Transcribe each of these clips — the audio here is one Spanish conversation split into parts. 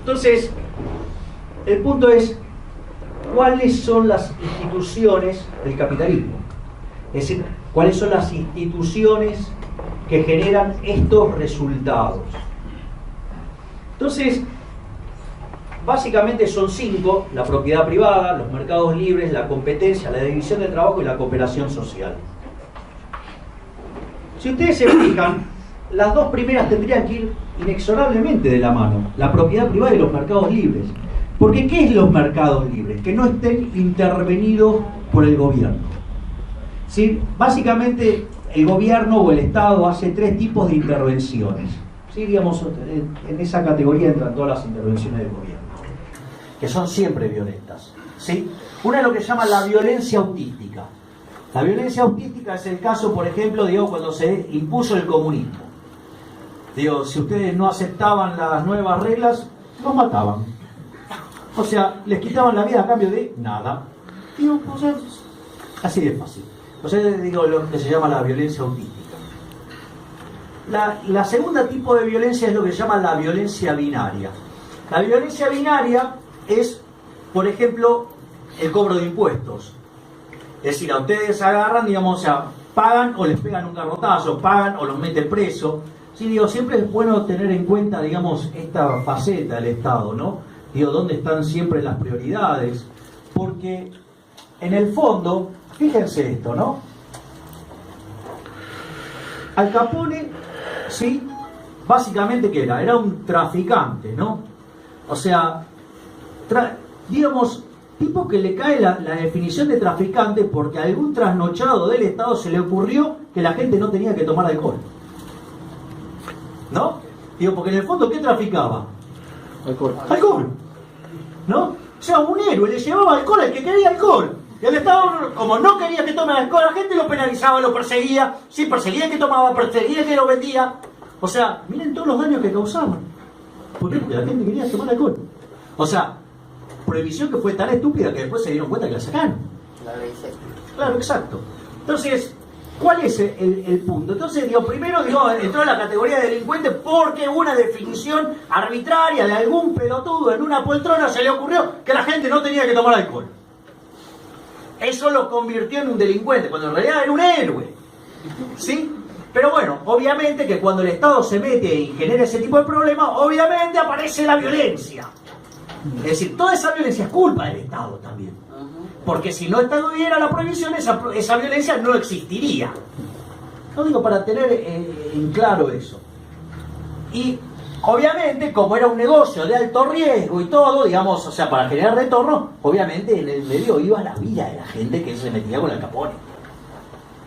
Entonces, el punto es, ¿cuáles son las instituciones del capitalismo? Es decir, ¿cuáles son las instituciones que generan estos resultados? Entonces, básicamente son 5: la propiedad privada, los mercados libres, la competencia, la división del trabajo y la cooperación social. Si ustedes se fijan, las dos primeras tendrían que ir inexorablemente de la mano: la propiedad privada y los mercados libres. Porque ¿qué es los mercados libres? Que no estén intervenidos por el gobierno. ¿Sí? Básicamente el gobierno o el Estado hace 3 tipos de intervenciones. ¿Sí? Digamos, en esa categoría entran todas las intervenciones del gobierno, que son siempre violentas. ¿Sí? Una es lo que se llama la violencia autística. La violencia autística es el caso, por ejemplo, digo, cuando se impuso el comunismo. Digo, si ustedes no aceptaban las nuevas reglas, los mataban. O sea, les quitaban la vida a cambio de nada. Digo, o sea, así de fácil. O sea, digo, lo que se llama la violencia autística. La segunda tipo de violencia es lo que se llama la violencia binaria. La violencia binaria es, por ejemplo, el cobro de impuestos. Es decir, a ustedes agarran, digamos, o sea, pagan o les pegan un garrotazo, pagan o los meten preso. Sí, digo, siempre es bueno tener en cuenta, digamos, esta faceta del Estado, ¿no? Digo, ¿dónde están siempre las prioridades? Porque, en el fondo, fíjense esto, ¿no? Al Capone, sí, básicamente, ¿qué era? Era un traficante, ¿no? O sea, digamos, tipo que le cae la definición de traficante porque a algún trasnochado del Estado se le ocurrió que la gente no tenía que tomar alcohol. ¿No? Digo, porque en el fondo, ¿qué traficaba? Alcohol. Alcohol. ¿No? O sea, un héroe le llevaba alcohol al que quería alcohol. Y el Estado, como no quería que tome alcohol, la gente lo penalizaba, lo perseguía. Sí, perseguía el que tomaba, perseguía el que lo vendía. O sea, miren todos los daños que causaban. ¿Por qué? Porque la gente quería tomar alcohol. O sea, prohibición que fue tan estúpida que después se dieron cuenta que la sacaron. La ley seca. Claro, exacto. Entonces, ¿cuál es el punto? Entonces, digo, primero, digo, entró en la categoría de delincuente porque una definición arbitraria de algún pelotudo en una poltrona se le ocurrió que la gente no tenía que tomar alcohol. Eso lo convirtió en un delincuente, cuando en realidad era un héroe. ¿Sí? Pero bueno, obviamente que cuando el Estado se mete y genera ese tipo de problemas, obviamente aparece la violencia. Es decir, toda esa violencia es culpa del Estado también. Porque si no estuviera la prohibición, esa violencia no existiría. Lo digo para tener en claro eso. Y obviamente, como era un negocio de alto riesgo y todo, digamos, o sea, para generar retorno, obviamente en el medio iba la vida de la gente que se metía con el Capone.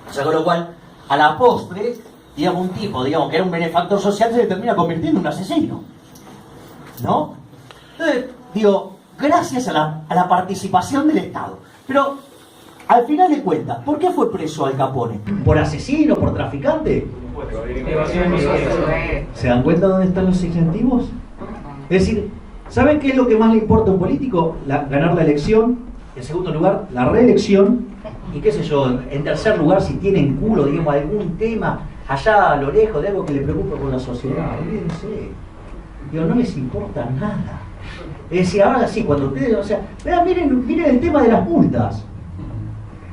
O sea, con lo cual, a la postre, digamos, un tipo, digamos, que era un benefactor social, se le termina convirtiendo en un asesino. ¿No? Entonces, digo, gracias a la participación del Estado. Pero, al final de cuentas, ¿por qué fue preso Al Capone? ¿Por asesino? ¿Por traficante? ¿Se dan cuenta dónde están los incentivos? Es decir, ¿saben qué es lo que más le importa a un político? Ganar la elección. En segundo lugar, la reelección. Y qué sé yo, en tercer lugar, si tienen culo, digamos, algún tema allá a lo lejos de algo que le preocupa con la sociedad. Olvídense. Digo, no les importa nada. Es decir, ahora sí, cuando ustedes, o sea, miren el tema de las multas.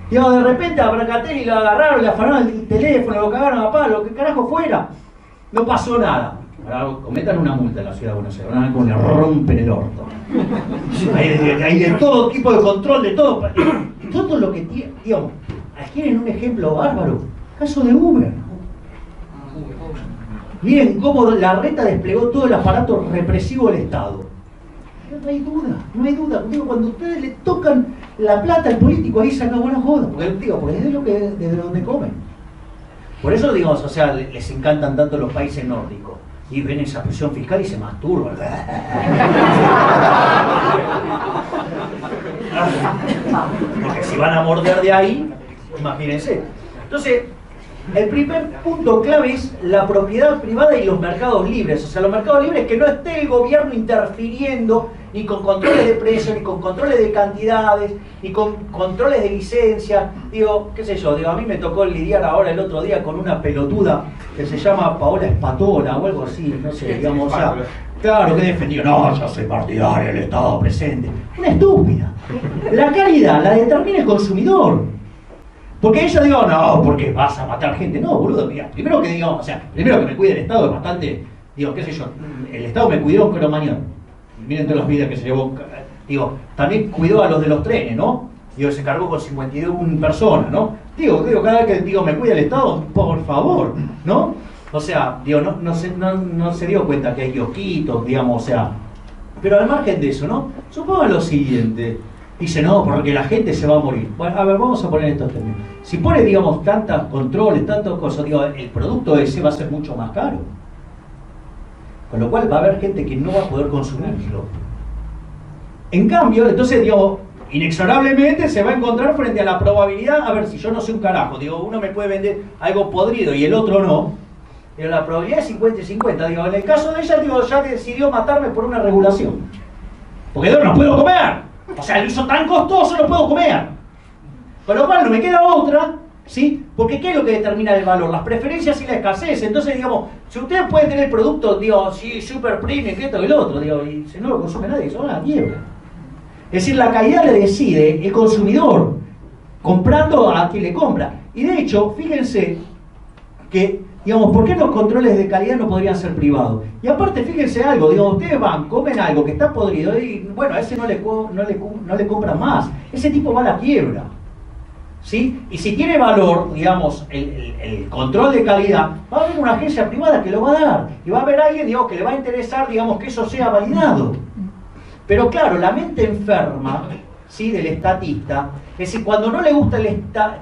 Digo, de repente a Bracatelli lo agarraron, le afanaron el teléfono, lo cagaron a palo, lo que carajo fuera. No pasó nada. Ahora cometan una multa en la ciudad de Buenos Aires, van a ver cómo le rompen el orto. Hay de todo tipo de control, de todo. Todo lo que tiene, digamos, adquieren un ejemplo bárbaro. Caso de Uber. Miren cómo la reta desplegó todo el aparato represivo del Estado. No hay duda, no hay duda. Digo, cuando ustedes le tocan la plata al político, ahí se acabó la joda. Porque es de donde comen. Por eso, digamos, o sea, les encantan tanto los países nórdicos. Y ven esa presión fiscal y se masturban. Porque si van a morder de ahí, imagínense. Entonces, el primer punto clave es la propiedad privada y los mercados libres. O sea, los mercados libres, que no esté el gobierno interfiriendo ni con controles de precios, ni con controles de cantidades, ni con controles de licencia. Digo, qué sé yo, digo, a mí me tocó lidiar ahora el otro día con una pelotuda que se llama Paola Espatola o algo así, no sé, digamos, o sea, claro que defendió, no, yo soy partidario del Estado presente. Una estúpida. La calidad la determina el consumidor. Porque ella digo, no, porque vas a matar gente. No, boludo, mira, primero que digo, o sea, primero que me cuide el Estado es bastante, digo, qué sé yo, el Estado me cuidó en Cromañón. Miren todas las vidas que se llevó. Digo, también cuidó a los de los trenes, ¿no? Digo, se cargó con 51 personas, ¿no? Digo, cada vez que digo, me cuida el Estado, por favor, ¿no? O sea, digo, no se dio cuenta que hay kiosquitos, digamos, o sea. Pero al margen de eso, ¿no? Supongan lo siguiente. Dice, no, porque la gente se va a morir. Bueno, a ver, vamos a poner estos términos. Si pone, digamos, tantos controles, tantas cosas, digo, el producto ese va a ser mucho más caro. Con lo cual va a haber gente que no va a poder consumirlo. En cambio, entonces, digo, inexorablemente se va a encontrar frente a la probabilidad, a ver, si yo no sé un carajo, digo, uno me puede vender algo podrido y el otro no, pero la probabilidad es 50 y 50. Digo, en el caso de ella, digo, ya decidió matarme por una regulación. Porque yo no puedo comer. O sea, lo hizo tan costoso, no puedo comer. Con lo cual no me queda otra, ¿sí? Porque ¿qué es lo que determina el valor? Las preferencias y la escasez. Entonces, digamos, si ustedes pueden tener el producto, digo, sí, super premium, que esto y el otro, digo, y si no lo consume nadie, son una quiebra. Es decir, la calidad le decide el consumidor, comprando a quien le compra. Y de hecho, fíjense que, digamos, ¿por qué los controles de calidad no podrían ser privados? Y aparte, fíjense algo, digo, ustedes van, comen algo que está podrido y, bueno, a ese no le compran más. Ese tipo va a la quiebra. ¿Sí? Y si tiene valor, digamos, el control de calidad, va a haber una agencia privada que lo va a dar. Y va a haber alguien, digamos, que le va a interesar, digamos, que eso sea validado. Pero claro, la mente enferma, ¿sí?, del estatista, es decir, cuando no le gusta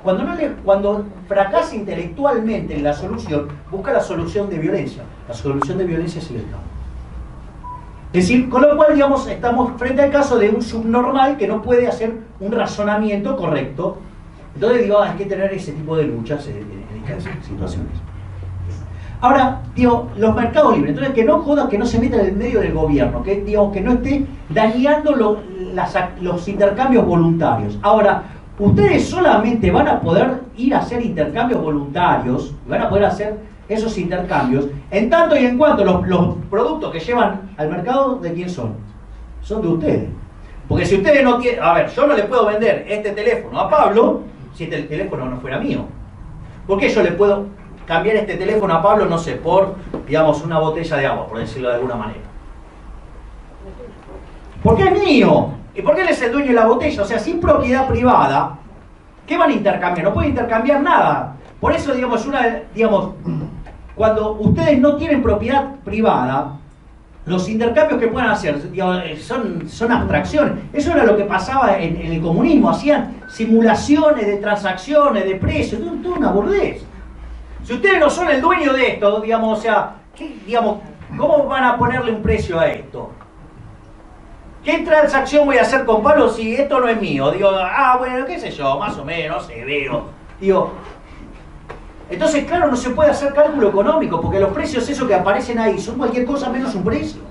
cuando fracasa intelectualmente en la solución, busca la solución de violencia. La solución de violencia es el Estado. Es decir, con lo cual, digamos, estamos frente al caso de un subnormal que no puede hacer un razonamiento correcto. Entonces, digo, hay que tener ese tipo de luchas en estas situaciones. Ahora, digo, los mercados libres, entonces que no joda, que no se meta en el medio del gobierno, que, digo, que no esté dañando los intercambios voluntarios. Ahora, ustedes solamente van a poder ir a hacer intercambios voluntarios, van a poder hacer esos intercambios, en tanto y en cuanto los productos que llevan al mercado, ¿de quién son? Son de ustedes. Porque si ustedes no tienen, a ver, yo no le puedo vender este teléfono a Pablo si este teléfono no fuera mío. ¿Por qué yo le puedo cambiar este teléfono a Pablo, no sé, por, digamos, una botella de agua, por decirlo de alguna manera? Porque es mío. ¿Y por qué él es el dueño de la botella? O sea, sin propiedad privada, ¿qué van a intercambiar? No pueden intercambiar nada. Por eso, digamos, cuando ustedes no tienen propiedad privada, los intercambios que pueden hacer, digamos, son abstracciones. Eso era lo que pasaba en el comunismo. Hacían simulaciones de transacciones, de precios, toda una burdez. Si ustedes no son el dueño de esto, digamos, o sea, ¿cómo van a ponerle un precio a esto? ¿Qué transacción voy a hacer con Pablo si esto no es mío? Digo, bueno, qué sé yo, más o menos, no sé, veo. Digo, entonces, claro, no se puede hacer cálculo económico, porque los precios, esos que aparecen ahí, son cualquier cosa menos un precio.